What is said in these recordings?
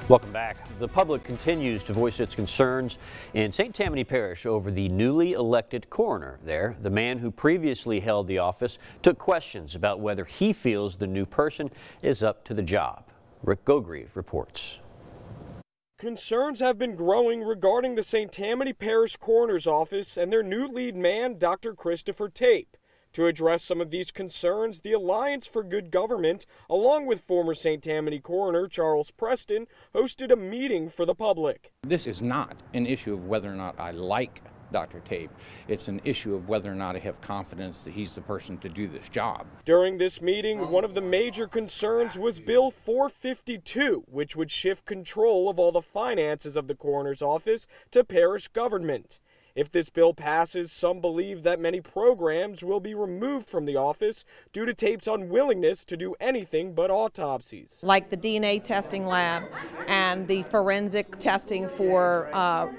Welcome back. The public continues to voice its concerns in St. Tammany Parish over the newly elected coroner there. The man who previously held the office took questions about whether he feels the new person is up to the job. Rick Gogrieve reports. Concerns have been growing regarding the St. Tammany Parish Coroner's Office and their new lead man, Dr. Christopher Tape. To address some of these concerns, the Alliance for Good Government, along with former St. Tammany Coroner Charles Preston, hosted a meeting for the public. This is not an issue of whether or not I like Dr. Tape. It's an issue of whether or not I have confidence that he's the person to do this job. During this meeting, one of the major concerns was Bill 452, which would shift control of all the finances of the coroner's office to parish government. If this bill passes, some believe that many programs will be removed from the office due to Tape's unwillingness to do anything but autopsies. Like the DNA testing lab and the forensic testing for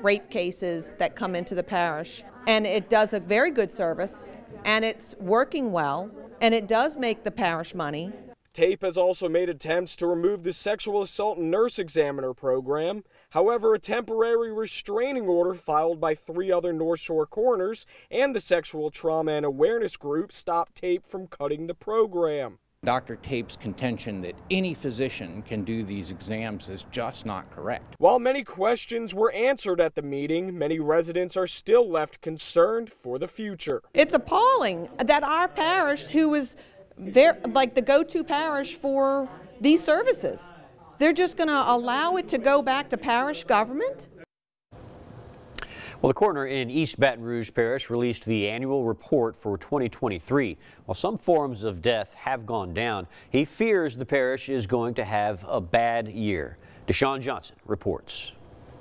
rape cases that come into the parish. And it does a very good service, and it's working well, and it does make the parish money. Tape has also made attempts to remove the sexual assault nurse examiner program. However, a temporary restraining order filed by 3 other North Shore coroners and the Sexual Trauma and Awareness Group stopped Tape from cutting the program. Dr. Tape's contention that any physician can do these exams is just not correct. While many questions were answered at the meeting, many residents are still left concerned for the future. It's appalling that our parish, who is like the go-to parish for these services, they're just going to allow it to go back to parish government? Well, the coroner in East Baton Rouge Parish released the annual report for 2023. While some forms of death have gone down, he fears the parish is going to have a bad year. Deshaun Johnson reports.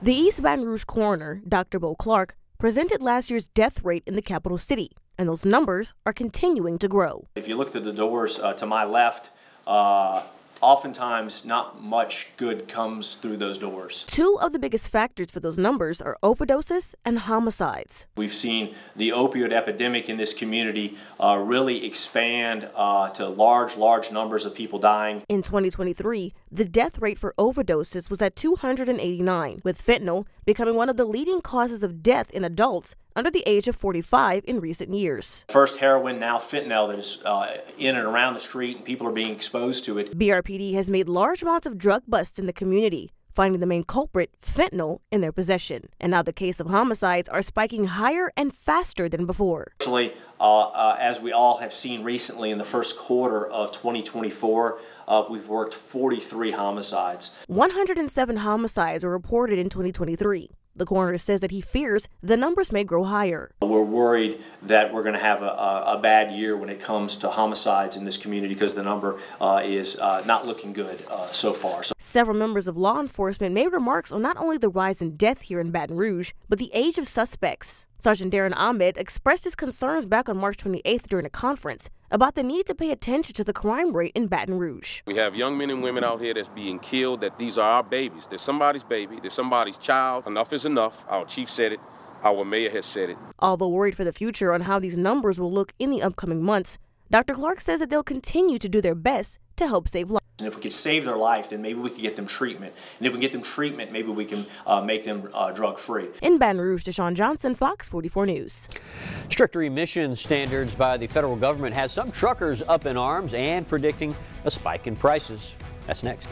The East Baton Rouge coroner, Dr. Bo Clark, presented last year's death rate in the capital city, and those numbers are continuing to grow. If you look at the doors to my left, oftentimes not much good comes through those doors. 2 of the biggest factors for those numbers are overdoses and homicides. We've seen the opioid epidemic in this community really expand to large numbers of people dying. In 2023, the death rate for overdoses was at 289, with fentanyl becoming one of the leading causes of death in adults under the age of 45 in recent years. First heroin, now fentanyl that is in and around the street, and people are being exposed to it. BRPD has made large amounts of drug busts in the community, finding the main culprit, fentanyl, in their possession. And now the case of homicides are spiking higher and faster than before. Actually, as we all have seen recently in the first quarter of 2024, we've worked 43 homicides. 107 homicides were reported in 2023. The coroner says that he fears the numbers may grow higher. We're worried that we're going to have a bad year when it comes to homicides in this community because the number is not looking good so far. Several members of law enforcement made remarks on not only the rise in death here in Baton Rouge, but the age of suspects. Sergeant Darren Ahmed expressed his concerns back on March 28th during a conference about the need to pay attention to the crime rate in Baton Rouge. We have young men and women out here that's being killed, that these are our babies. They're somebody's baby, they're somebody's child. Enough is enough. Our chief said it, our mayor has said it. Although worried for the future on how these numbers will look in the upcoming months, Dr. Clark says that they'll continue to do their best to help save lives. And if we could save their life, then maybe we could get them treatment. And if we get them treatment, maybe we can make them drug-free. In Baton Rouge, Deshaun Johnson, Fox 44 News. Stricter emission standards by the federal government has some truckers up in arms and predicting a spike in prices. That's next.